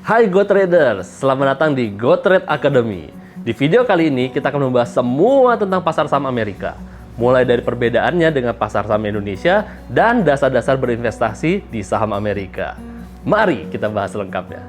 Hai Go Traders, selamat datang di Go Trade Academy. Di video kali ini kita akan membahas semua tentang pasar saham Amerika, mulai dari perbedaannya dengan pasar saham Indonesia dan dasar-dasar berinvestasi di saham Amerika. Mari kita bahas lengkapnya.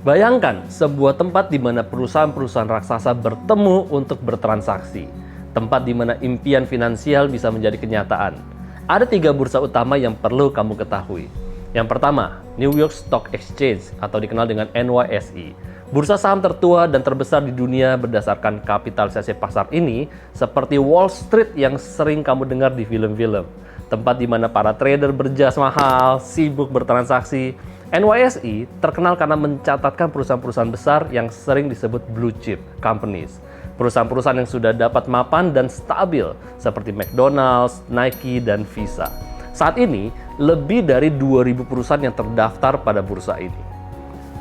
Bayangkan sebuah tempat di mana perusahaan-perusahaan raksasa bertemu untuk bertransaksi. Tempat di mana impian finansial bisa menjadi kenyataan. Ada 3 bursa utama yang perlu kamu ketahui. Yang pertama, New York Stock Exchange atau dikenal dengan NYSE. Bursa saham tertua dan terbesar di dunia berdasarkan kapitalisasi pasar ini seperti Wall Street yang sering kamu dengar di film-film. Tempat di mana para trader berjas mahal, sibuk bertransaksi. NYSE terkenal karena mencatatkan perusahaan-perusahaan besar yang sering disebut blue chip companies. Perusahaan-perusahaan yang sudah dapat mapan dan stabil seperti McDonald's, Nike, dan Visa. Saat ini, lebih dari 2.000 perusahaan yang terdaftar pada bursa ini.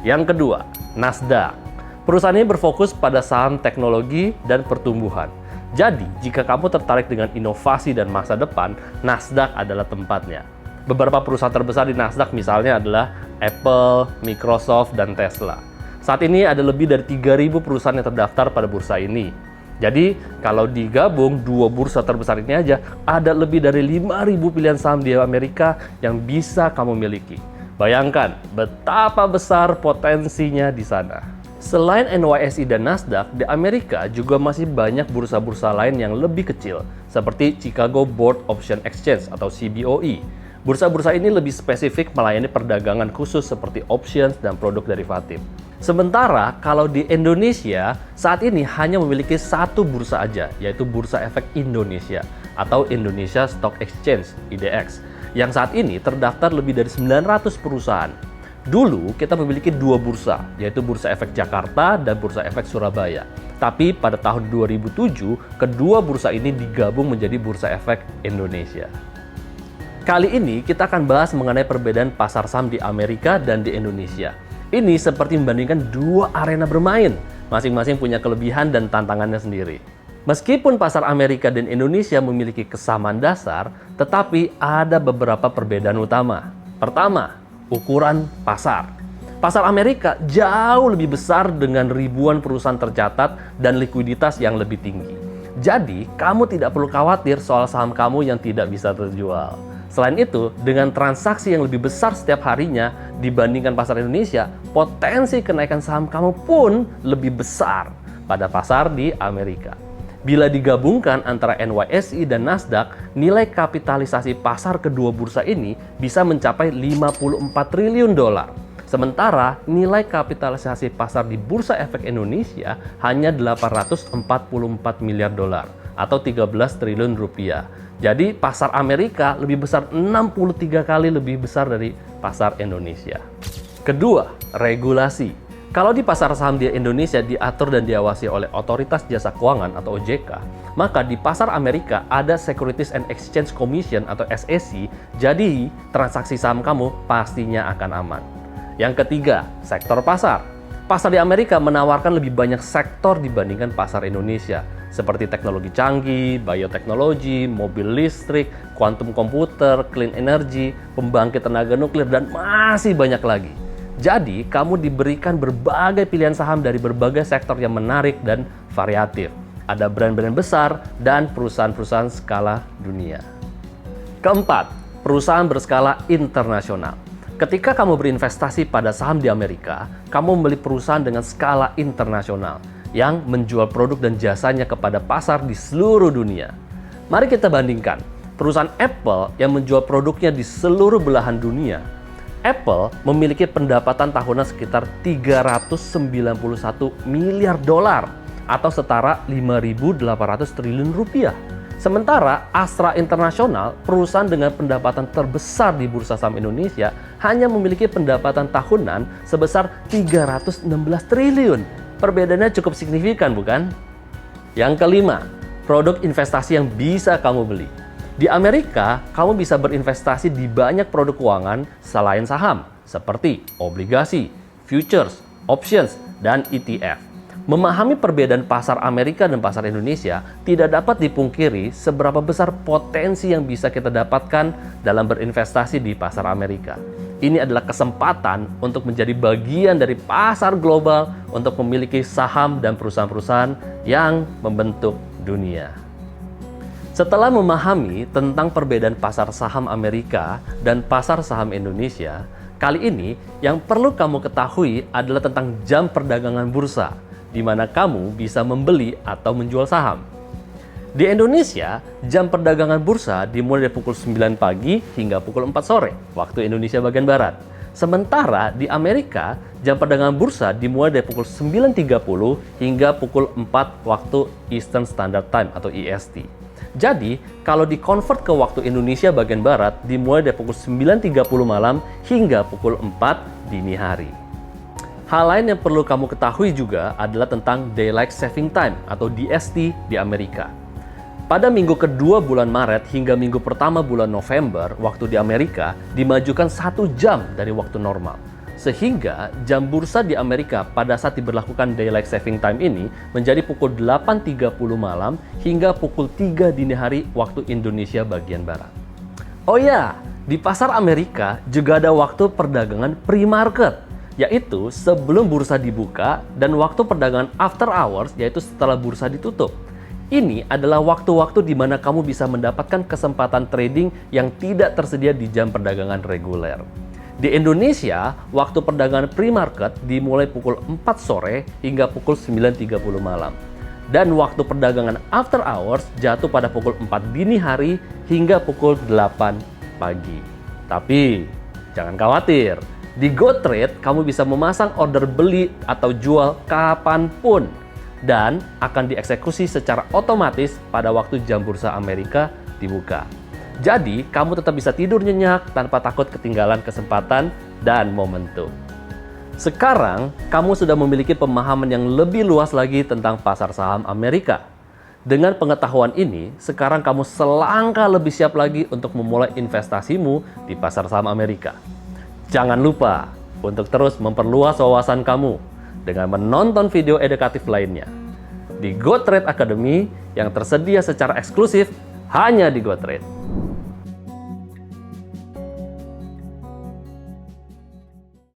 Yang kedua, Nasdaq. Perusahaan ini berfokus pada saham teknologi dan pertumbuhan. Jadi, jika kamu tertarik dengan inovasi dan masa depan, Nasdaq adalah tempatnya. Beberapa perusahaan terbesar di Nasdaq misalnya adalah Apple, Microsoft, dan Tesla. Saat ini ada lebih dari 3.000 perusahaan yang terdaftar pada bursa ini. Jadi, kalau digabung 2 bursa terbesar ini aja, ada lebih dari 5.000 pilihan saham di Amerika yang bisa kamu miliki. Bayangkan betapa besar potensinya di sana. Selain NYSE dan Nasdaq, di Amerika juga masih banyak bursa-bursa lain yang lebih kecil, seperti Chicago Board Option Exchange atau CBOE. Bursa-bursa ini lebih spesifik melayani perdagangan khusus seperti options dan produk derivatif. Sementara kalau di Indonesia, saat ini hanya memiliki 1 bursa aja, yaitu Bursa Efek Indonesia atau Indonesia Stock Exchange, IDX, yang saat ini terdaftar lebih dari 900 perusahaan. Dulu kita memiliki 2 bursa, yaitu Bursa Efek Jakarta dan Bursa Efek Surabaya. Tapi pada tahun 2007, kedua bursa ini digabung menjadi Bursa Efek Indonesia. Kali ini kita akan bahas mengenai perbedaan pasar saham di Amerika dan di Indonesia. Ini seperti membandingkan 2 arena bermain, masing-masing punya kelebihan dan tantangannya sendiri. Meskipun pasar Amerika dan Indonesia memiliki kesamaan dasar, tetapi ada beberapa perbedaan utama. Pertama, ukuran pasar. Pasar Amerika jauh lebih besar dengan ribuan perusahaan tercatat dan likuiditas yang lebih tinggi. Jadi, kamu tidak perlu khawatir soal saham kamu yang tidak bisa terjual. Selain itu, dengan transaksi yang lebih besar setiap harinya dibandingkan pasar Indonesia, potensi kenaikan saham kamu pun lebih besar pada pasar di Amerika. Bila digabungkan antara NYSE dan Nasdaq, nilai kapitalisasi pasar kedua bursa ini bisa mencapai 54 triliun dolar. Sementara nilai kapitalisasi pasar di Bursa Efek Indonesia hanya 844 miliar dolar atau 13 triliun rupiah. Jadi pasar Amerika lebih besar 63 kali lebih besar dari pasar Indonesia. Kedua, regulasi. Kalau di pasar saham di Indonesia diatur dan diawasi oleh Otoritas Jasa Keuangan atau OJK, maka di pasar Amerika ada Securities and Exchange Commission atau SEC, jadi transaksi saham kamu pastinya akan aman. Yang ketiga, sektor pasar. Pasar di Amerika menawarkan lebih banyak sektor dibandingkan pasar Indonesia, seperti teknologi canggih, bioteknologi, mobil listrik, kuantum komputer, clean energy, pembangkit tenaga nuklir, dan masih banyak lagi. Jadi, kamu diberikan berbagai pilihan saham dari berbagai sektor yang menarik dan variatif. Ada brand-brand besar dan perusahaan-perusahaan skala dunia. Keempat, perusahaan berskala internasional. Ketika kamu berinvestasi pada saham di Amerika, kamu membeli perusahaan dengan skala internasional yang menjual produk dan jasanya kepada pasar di seluruh dunia. Mari kita bandingkan perusahaan Apple yang menjual produknya di seluruh belahan dunia. Apple memiliki pendapatan tahunan sekitar 391 miliar dolar atau setara 5.800 triliun rupiah. Sementara Astra International, perusahaan dengan pendapatan terbesar di Bursa Saham Indonesia, hanya memiliki pendapatan tahunan sebesar 316 triliun. Perbedaannya cukup signifikan, bukan? Yang kelima, produk investasi yang bisa kamu beli. Di Amerika, kamu bisa berinvestasi di banyak produk keuangan selain saham, seperti obligasi, futures, options, dan ETF. Memahami perbedaan pasar Amerika dan pasar Indonesia tidak dapat dipungkiri seberapa besar potensi yang bisa kita dapatkan dalam berinvestasi di pasar Amerika. Ini adalah kesempatan untuk menjadi bagian dari pasar global untuk memiliki saham dan perusahaan-perusahaan yang membentuk dunia. Setelah memahami tentang perbedaan pasar saham Amerika dan pasar saham Indonesia, kali ini yang perlu kamu ketahui adalah tentang jam perdagangan bursa, di mana kamu bisa membeli atau menjual saham. Di Indonesia, jam perdagangan bursa dimulai dari pukul 9 pagi hingga pukul 4 sore, waktu Indonesia bagian Barat. Sementara di Amerika, jam perdagangan bursa dimulai dari pukul 9.30 hingga pukul 4 waktu Eastern Standard Time atau EST. Jadi, kalau di-convert ke waktu Indonesia bagian Barat, dimulai dari pukul 9.30 malam hingga pukul 4 dini hari. Hal lain yang perlu kamu ketahui juga adalah tentang Daylight Saving Time atau DST di Amerika. Pada minggu kedua bulan Maret hingga minggu pertama bulan November, waktu di Amerika dimajukan 1 jam dari waktu normal. Sehingga jam bursa di Amerika pada saat diberlakukan Daylight Saving Time ini menjadi pukul 8.30 malam hingga pukul 3 dini hari waktu Indonesia bagian Barat. Oh ya, di pasar Amerika juga ada waktu perdagangan pre-market, yaitu sebelum bursa dibuka, dan waktu perdagangan after hours, yaitu setelah bursa ditutup. Ini adalah waktu-waktu di mana kamu bisa mendapatkan kesempatan trading yang tidak tersedia di jam perdagangan reguler. Di Indonesia, waktu perdagangan pre-market dimulai pukul 4 sore hingga pukul 9.30 malam. Dan waktu perdagangan after hours jatuh pada pukul 4 dini hari hingga pukul 8 pagi. Tapi, jangan khawatir. Di GoTrade, kamu bisa memasang order beli atau jual kapanpun, dan akan dieksekusi secara otomatis pada waktu jam bursa Amerika dibuka. Jadi, kamu tetap bisa tidur nyenyak tanpa takut ketinggalan kesempatan dan momentum. Sekarang, kamu sudah memiliki pemahaman yang lebih luas lagi tentang pasar saham Amerika. Dengan pengetahuan ini, sekarang kamu selangkah lebih siap lagi untuk memulai investasimu di pasar saham Amerika. Jangan lupa untuk terus memperluas wawasan kamu dengan menonton video edukatif lainnya di GoTrade Academy yang tersedia secara eksklusif hanya di GoTrade.